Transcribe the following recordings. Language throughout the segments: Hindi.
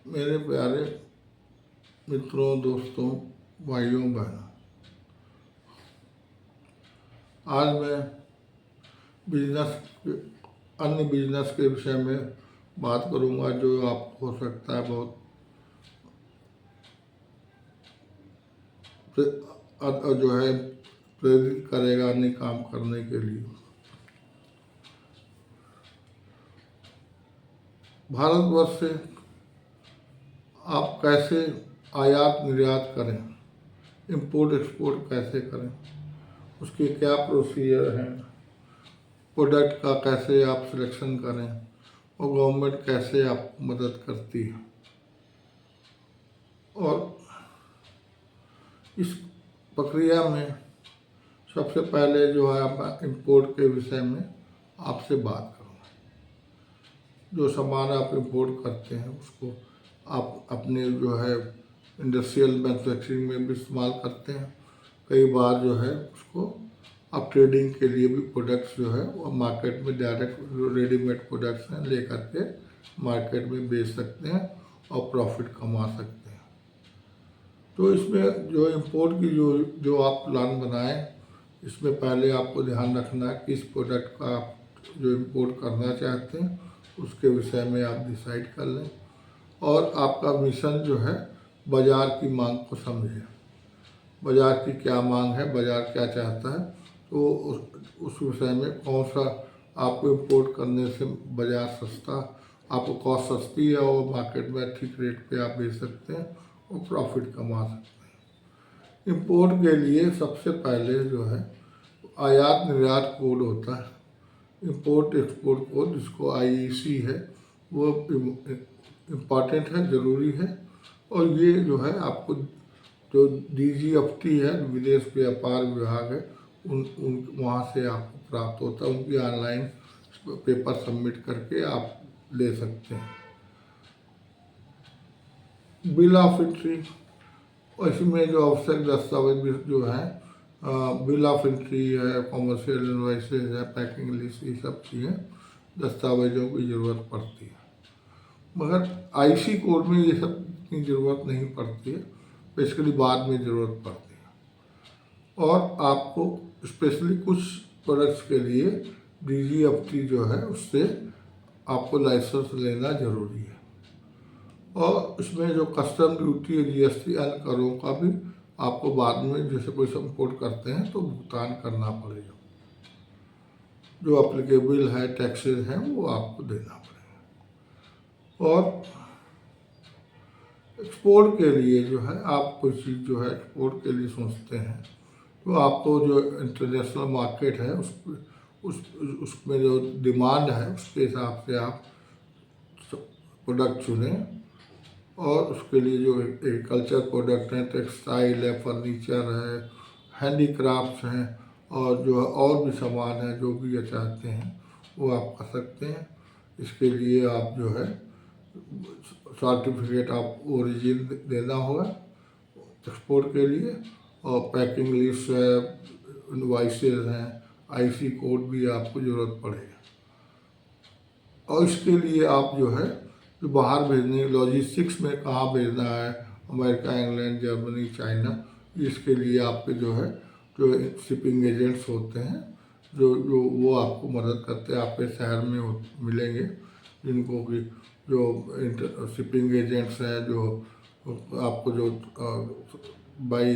मेरे प्यारे मित्रों, दोस्तों, भाइयों, बहनों, आज मैं बिजनेस अन्य बिजनेस के विषय में बात करूंगा जो आपको हो सकता है बहुत जो है प्रेरित करेगा अन्य काम करने के लिए। भारतवर्ष से आप कैसे आयात निर्यात करें, इंपोर्ट एक्सपोर्ट कैसे करें, उसके क्या प्रोसीजर हैं, प्रोडक्ट का कैसे आप सिलेक्शन करें और गवर्नमेंट कैसे आपको मदद करती है। और इस प्रक्रिया में सबसे पहले जो है मैं इंपोर्ट के विषय में आपसे बात करूँगा। जो सामान आप इंपोर्ट करते हैं उसको आप अपने जो है इंडस्ट्रियल मैन्युफैक्चरिंग में भी इस्तेमाल करते हैं। कई बार जो है उसको आप ट्रेडिंग के लिए भी प्रोडक्ट्स जो है वो मार्केट में डायरेक्ट रेडीमेड प्रोडक्ट्स हैं ले करके मार्केट में बेच सकते हैं और प्रॉफिट कमा सकते हैं। तो इसमें जो इंपोर्ट की जो आप प्लान बनाएं, इसमें पहले आपको ध्यान रखना है कि इस प्रोडक्ट का आप जो इंपोर्ट करना चाहते हैं उसके विषय में आप डिसाइड कर लें और आपका मिशन जो है बाज़ार की मांग को समझें। बाज़ार की क्या मांग है, बाज़ार क्या चाहता है, तो उस विषय में कौन सा आपको इंपोर्ट करने से बाज़ार सस्ता, आपको कॉस्ट सस्ती है और मार्केट में ठीक रेट पे आप बेच सकते हैं और प्रॉफिट कमा सकते हैं। इंपोर्ट के लिए सबसे पहले जो है आयात निर्यात कोड होता है, इंपोर्ट एक्सपोर्ट कोड, जिसको आईईसी है, वो इम्पॉर्टेंट है, ज़रूरी है। और ये जो है आपको जो डीजीएफटी है, विदेश व्यापार विभाग है, उन वहाँ से आपको प्राप्त होता है। उनकी ऑनलाइन पेपर सबमिट करके आप ले सकते हैं। बिल ऑफ एंट्री, इसमें जो आवश्यक दस्तावेज जो है बिल ऑफ एंट्री है, कॉमर्शियल इनवॉइसेज है, पैकिंग लिस्ट, ये सब चीज़ें दस्तावेजों की ज़रूरत पड़ती है। मगर आईसी कोड में ये सब की ज़रूरत नहीं पड़ती है, बेसिकली बाद में ज़रूरत पड़ती है। और आपको स्पेशली कुछ प्रोडक्ट्स के लिए डीजीएफटी जो है उससे आपको लाइसेंस लेना ज़रूरी है। और इसमें जो कस्टम ड्यूटी, जीएसटी, अन्य करों का भी आपको बाद में जैसे कोई इंपोर्ट करते हैं तो भुगतान करना पड़ेगा। जो अप्लीकेबल है टैक्सेस हैं वो आपको देना पड़ेगा। और एक्सपोर्ट के लिए जो है आप कोई चीज़ जो है एक्सपोर्ट के लिए सोचते हैं तो आपको जो इंटरनेशनल मार्केट है उसमें जो डिमांड है उसके हिसाब से आप प्रोडक्ट चुनें। और उसके लिए जो एग्रीकल्चर प्रोडक्ट हैं, टेक्सटाइल है, फर्नीचर है, हैंडीक्राफ्ट्स हैं और जो और भी सामान है जो भी ये चाहते हैं वो आप कर सकते हैं। इसके लिए आप जो है सर्टिफिकेट ऑफ ओरिजिन देना होगा एक्सपोर्ट के लिए, और पैकिंग लिस्ट है, इनवॉइसेज हैं, आईसी कोड भी आपको ज़रूरत पड़ेगा। और इसके लिए आप जो है जो बाहर भेजने लॉजिस्टिक्स में कहाँ भेजना है, अमेरिका, इंग्लैंड, जर्मनी, चाइना, इसके लिए आपके जो है जो शिपिंग एजेंट्स होते हैं जो जो वो आपको मदद करते हैं, आपके शहर में मिलेंगे, जिनको कि जो शिपिंग एजेंट्स हैं जो आपको जो बाई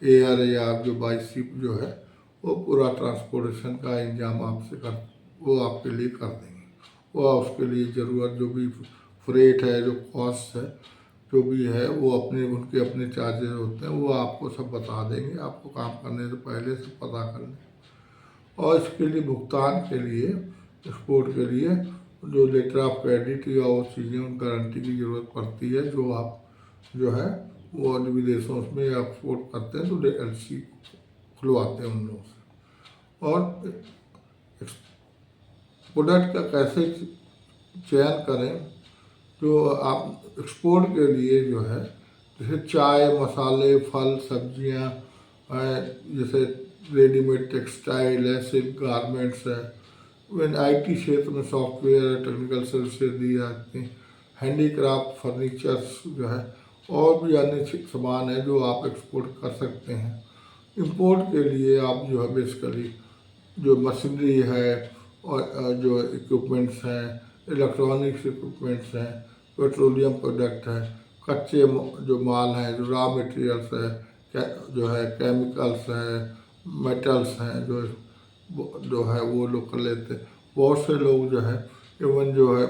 एयर या जो बाई शिप जो है वो पूरा ट्रांसपोर्टेशन का इंतजाम आपसे कर वो आपके लिए कर देंगे। वो उसके लिए ज़रूरत जो भी फ्रेट है, जो कॉस्ट है, जो भी है वो उनके अपने चार्जेस होते हैं, वो आपको सब बता देंगे। आपको काम करने से पहले से पता कर लें। और इसके लिए भुगतान के लिए एक्सपोर्ट के लिए जो लेटर ऑफ क्रेडिट या वो चीज़ें उन गारंटी की ज़रूरत पड़ती है जो आप जो है वो अन्य विदेशों में एक्सपोर्ट करते हैं तो एलसी खुलवाते हैं उन लोगों से। और प्रोडक्ट का कैसे चयन करें, जो आप एक्सपोर्ट के लिए जो है जैसे चाय, मसाले, फल, सब्जियां, जैसे रेडीमेड टेक्सटाइल है, सिल्क गारमेंट्स है, इवन आईटी क्षेत्र में सॉफ्टवेयर टेक्निकल सर्विसेज दी जाती हैं, हैंडीक्राफ्ट, फर्नीचर्स जो है और भी अन्य सामान है जो आप एक्सपोर्ट कर सकते हैं। इंपोर्ट के लिए आप जो है बेसिकली जो मशीनरी है और जो इक्विपमेंट्स हैं, इलेक्ट्रॉनिक्स इक्विपमेंट्स हैं, पेट्रोलियम प्रोडक्ट है, कच्चे जो माल हैं, जो रॉ मटेरियल्स है, जो है केमिकल्स है, मेटल्स हैं, जो है वो लोग कर लेते हैं। बहुत से लोग जो है इवन जो है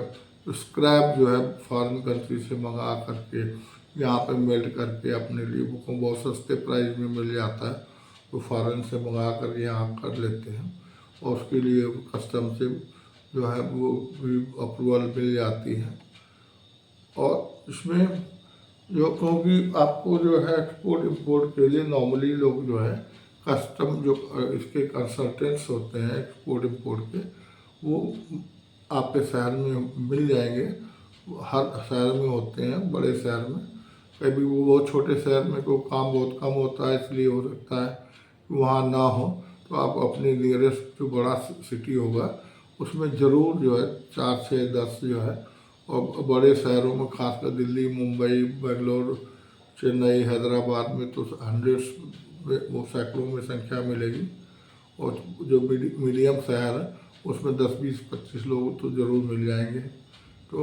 स्क्रैप जो है फॉरेन कंट्री से मंगा करके यहाँ पे मेल्ट करके अपने लिए वो बहुत सस्ते प्राइस में मिल जाता है, तो फॉरेन से मंगा कर यहाँ कर लेते हैं और उसके लिए कस्टम से जो है वो भी अप्रूवल मिल जाती है। और इसमें जो क्योंकि आपको जो है एक्सपोर्ट इंपोर्ट के लिए नॉर्मली लोग जो है कस्टम जो इसके कंसल्टेंट्स होते हैं एक्सपोर्ट इंपोर्ट के, वो आपके शहर में मिल जाएंगे। हर शहर में होते हैं, बड़े शहर में। कभी वो बहुत छोटे शहर में कोई काम बहुत कम होता है, इसलिए हो सकता है कि वहाँ ना हो, तो आप अपने नियरेस्ट जो बड़ा सिटी होगा उसमें ज़रूर जो है 4, 6, 10 जो है, और बड़े शहरों में खासकर दिल्ली, मुंबई, बेंगलोर, चेन्नई, हैदराबाद में तो हंड्रेड्स में वो सैकड़ों में संख्या मिलेगी। और जो मीडियम शहर है उसमें 10, 20, 25 लोग तो ज़रूर मिल जाएंगे। तो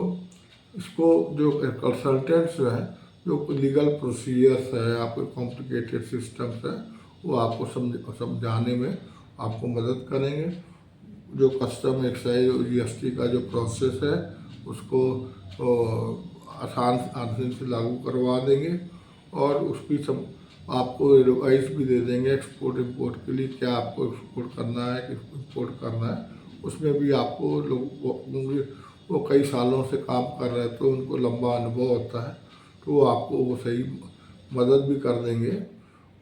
इसको जो कंसल्टेंट्स जो है, जो लीगल प्रोसीजर्स है, आपके कॉम्प्लिकेटेड सिस्टम्स है, वो आपको समझाने में आपको मदद करेंगे। जो कस्टम एक्साइज और जीएसटी का जो प्रोसेस है उसको आसानी से लागू करवा देंगे और उसकी सब आपको एडवाइस भी दे देंगे एक्सपोर्ट इंपोर्ट के लिए, क्या आपको एक्सपोर्ट करना है कि इंपोर्ट करना है। उसमें भी आपको लोग वो कई सालों से काम कर रहे हैं तो उनको लंबा अनुभव होता है, तो वो आपको वो सही मदद भी कर देंगे।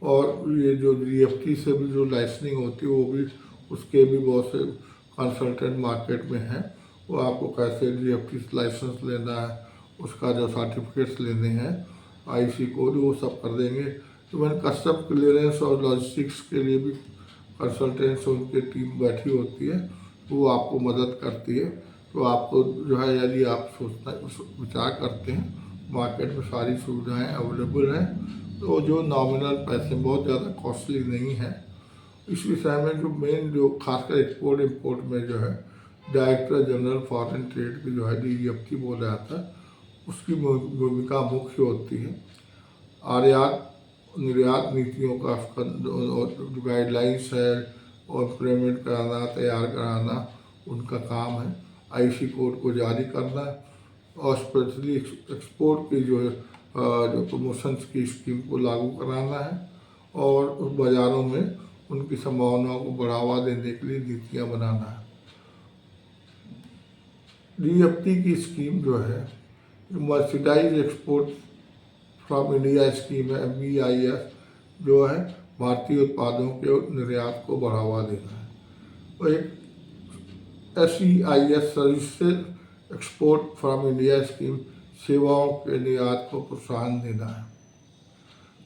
और ये जो जीएसटी से भी जो लाइसेंसिंग होती है वो भी, उसके भी बहुत से कंसल्टेंट मार्केट में हैं। वो आपको कैसे जीएसटी लाइसेंस लेना है, उसका जो सर्टिफिकेट्स लेने हैं, आईसी कोड, वो सब कर देंगे। इवन कस्टम क्लियरेंस और लॉजिस्टिक्स के लिए भी कंसल्टेंट्स उनकी टीम बैठी होती है, वो आपको मदद करती है। तो आपको जो है, यदि आप विचार करते हैं मार्केट में सारी सुविधाएं अवेलेबल हैं, तो जो नॉमिनल पैसे बहुत ज़्यादा कॉस्टली नहीं है। इस विषय में जो मेन जो खासकर एक्सपोर्ट इंपोर्ट में जो है डायरेक्टर जनरल फॉरेन ट्रेड की जो है डीजीएफटी बोला जाता है, उसकी भूमिका मुख्य होती है। आयात निर्यात नीतियों का जो गाइडलाइंस है और इम्प्लीमेंट कराना, तैयार कराना उनका काम है। आईसी कोड को जारी करना और स्पेशली एक्सपोर्ट की जो प्रमोशंस की स्कीम को लागू कराना है और उस बाज़ारों में उनकी संभावनाओं को बढ़ावा देने के लिए नीतियाँ बनाना है। डीएफटी की स्कीम जो है merchandise export from India scheme है, MBIS जो है भारतीय उत्पादों के निर्यात को बढ़ावा देना है। और एक SEIS services export from India scheme सेवाओं के निर्यात को प्रोत्साहन देना है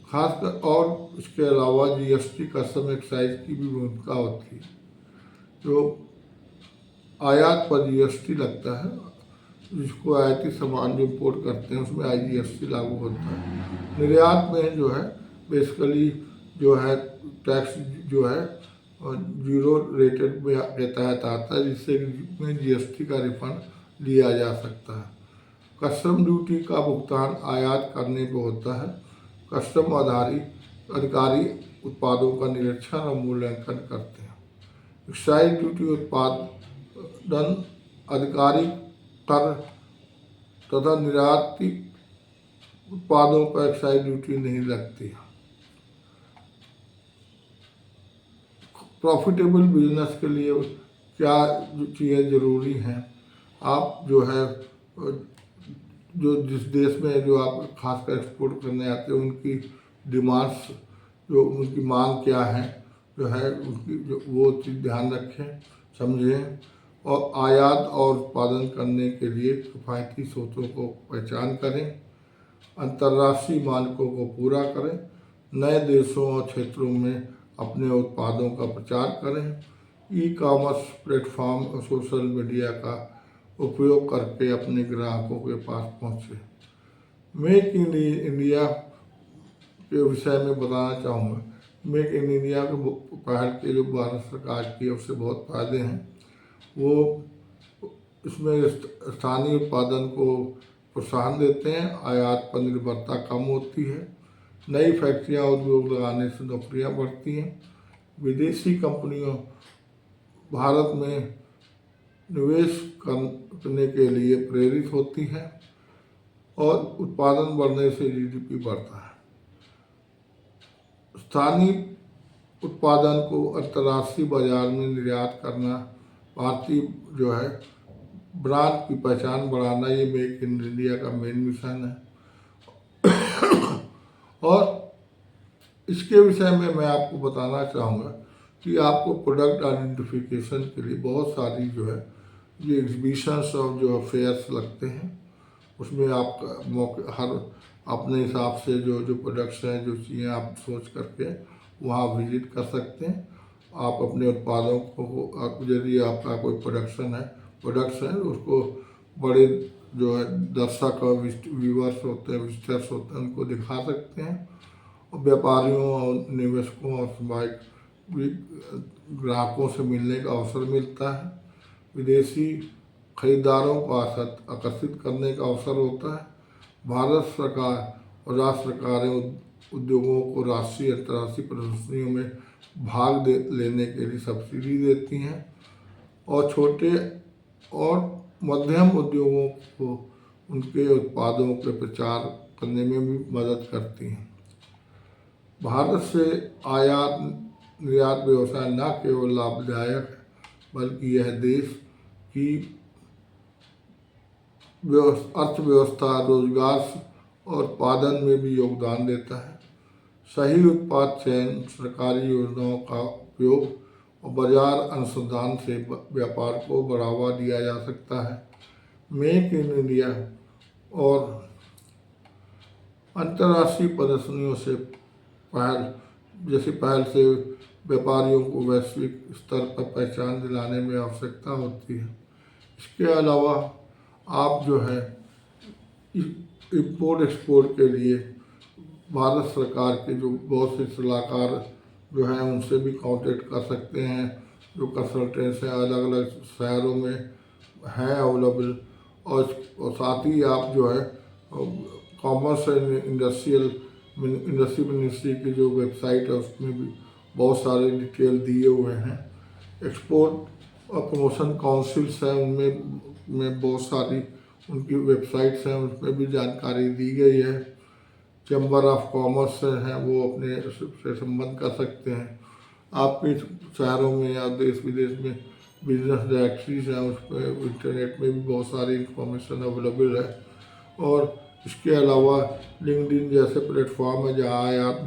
खासकर। और इसके अलावा जीएसटी कस्टम एक्साइज की भी भूमिका होती है। जो आयात पर जीएसटी लगता है, जिसको आयाती सामान जो इम्पोर्ट करते हैं उसमें IGST लागू होता है। निर्यात में जो है बेसिकली जो है टैक्स जो है जीरो रेटेड में के तहत आता है, जिससे में जीएसटी का रिफंड लिया जा सकता है। कस्टम ड्यूटी का भुगतान आयात करने को होता है। कस्टम आधारित अधिकारी उत्पादों का निरीक्षण और मूल्यांकन करते हैं। एक्साइज ड्यूटी उत्पादन अधिकारी कर तथा निर्याती उत्पादों पर एक्साइज ड्यूटी नहीं लगती। प्रॉफिटेबल बिजनेस के लिए क्या चीज़ें ज़रूरी हैं, आप जो है जो जिस देश में जो आप खासकर एक्सपोर्ट करने आते हैं उनकी डिमांड्स, जो उनकी मांग क्या है जो है उनकी जो वो चीज़ ध्यान रखें, समझें। और आयात और उत्पादन करने के लिए किफ़ायती स्रोतों को पहचान करें। अंतर्राष्ट्रीय मानकों को पूरा करें। नए देशों और क्षेत्रों में अपने उत्पादों का प्रचार करें। ई कॉमर्स प्लेटफॉर्म और सोशल मीडिया का उपयोग करके अपने ग्राहकों के पास पहुँचे। मेक इन इंडिया के विषय में बताना चाहूँगा। मेक इन इंडिया के पहल के जो भारत सरकार की है उससे बहुत फायदे हैं। वो इसमें स्थानीय उत्पादन को प्रोत्साहन देते हैं, आयात पर निर्भरता कम होती है, नई फैक्ट्रियाँ उद्योग लगाने से नौकरियाँ बढ़ती हैं, विदेशी कंपनियों भारत में निवेश करने के लिए प्रेरित होती है और उत्पादन बढ़ने से जीडीपी बढ़ता है। स्थानीय उत्पादन को अंतर्राष्ट्रीय बाजार में निर्यात करना, भारतीय जो है ब्रांड की पहचान बढ़ाना, ये मेक इन इंडिया का मेन मिशन है। और इसके विषय में मैं आपको बताना चाहूँगा कि आपको प्रोडक्ट आइडेंटिफिकेशन के लिए बहुत सारी जो है ये एग्जीबिशंस और जो फेयर्स लगते हैं, उसमें आप मौके हर अपने हिसाब से जो प्रोडक्ट्स हैं, जो चीज़ें आप सोच करके वहाँ विजिट कर सकते हैं। आप अपने उत्पादों को यदि आपका कोई प्रोडक्ट्स हैं उसको बड़े जो है दर्शक और व्यूवर्स होते हैं, विजिटर्स होते हैं, उनको दिखा सकते हैं। और व्यापारियों और निवेशकों और स्वाभाविक ग्राहकों से मिलने का अवसर मिलता है। विदेशी खरीदारों को आकर्षित करने का अवसर होता है। भारत सरकार और राज्य सरकारें उद्योगों को राष्ट्रीय अंतर्राष्ट्रीय प्रदर्शनियों में भाग लेने के लिए सब्सिडी देती हैं और छोटे और मध्यम उद्योगों को उनके उत्पादों के प्रचार करने में भी मदद करती हैं। भारत से आयात निर्यात व्यवसाय न केवल लाभदायक है बल्कि यह देश की अर्थव्यवस्था, रोजगार और उत्पादन में भी योगदान देता है। सही उत्पाद चयन, सरकारी योजनाओं का उपयोग और बाजार अनुसंधान से व्यापार को बढ़ावा दिया जा सकता है। मेक इन इंडिया और अंतर्राष्ट्रीय प्रदर्शनियों से पहल से व्यापारियों को वैश्विक स्तर पर पहचान दिलाने में आवश्यकता होती है। इसके अलावा आप जो है इम्पोर्ट एक्सपोर्ट के लिए भारत सरकार के जो बहुत से सलाहकार जो हैं उनसे भी कांटेक्ट कर सकते हैं। जो कंसल्टेंट्स हैं अलग अलग शहरों में हैं अवेलेबल। और साथ ही आप जो है कॉमर्स एंड इंडस्ट्री मिनिस्ट्री की जो वेबसाइट है उसमें भी बहुत सारे डिटेल दिए हुए हैं। एक्सपोर्ट और प्रमोशन काउंसिल्स हैं, उनमें बहुत सारी उनकी वेबसाइट्स हैं, उसमें भी जानकारी दी गई है। चैम्बर ऑफ कॉमर्स हैं, वो अपने से संबंध कर सकते हैं। आपके शहरों में या देश विदेश में बिजनेस डायरेक्टरीज हैं, उस पर इंटरनेट में भी बहुत सारी इंफॉर्मेशन अवेलेबल है। और इसके अलावा लिंक्डइन जैसे प्लेटफॉर्म है जहाँ आप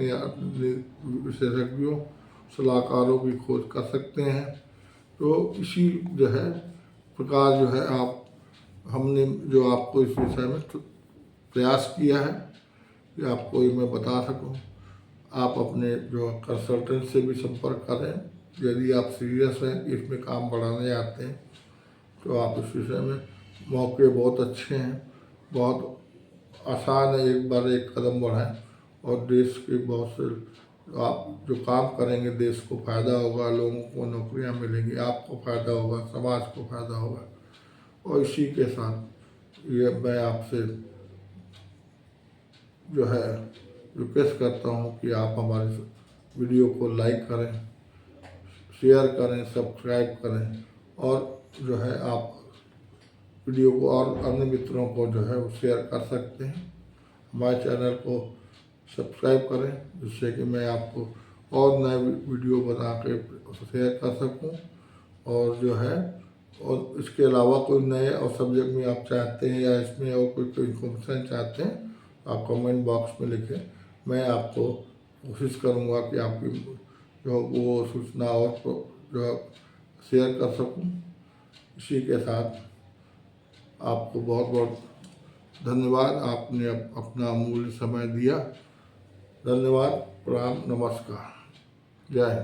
विशेषज्ञों सलाहकारों की खोज कर सकते हैं। तो इसी जो है प्रकार जो है हमने जो आपको इस विषय में प्रयास किया है कि आपको ये मैं बता सकूं। आप अपने जो कंसल्टेंट से भी संपर्क करें यदि आप सीरियस हैं कि इसमें काम बढ़ाने आते हैं। तो आप इस विषय में मौके बहुत अच्छे हैं, बहुत आसान है। एक बार एक कदम बढ़ाएं और देश के बहुत से आप जो काम करेंगे देश को फ़ायदा होगा, लोगों को नौकरियां मिलेंगी, आपको फ़ायदा होगा, समाज को फ़ायदा होगा। और इसी के साथ ये मैं आपसे जो है रिक्वेस्ट करता हूँ कि आप हमारे वीडियो को लाइक करें, शेयर करें, सब्सक्राइब करें और जो है आप वीडियो को और अन्य मित्रों को जो है वो शेयर कर सकते हैं। हमारे चैनल को सब्सक्राइब करें जिससे कि मैं आपको और नए वीडियो बना के शेयर कर सकूं। और जो है और इसके अलावा कोई नए और सब्जेक्ट में आप चाहते हैं या इसमें और कोई इन्फॉर्मेशन चाहते हैं आप कमेंट बॉक्स में लिखें। मैं आपको कोशिश करूंगा कि आपकी जो वो सूचना और जो शेयर कर सकूं। इसी के साथ आपको बहुत बहुत धन्यवाद, आपने अपना अमूल्य समय दिया। धन्यवाद, प्रणाम, नमस्कार, जय हिंद।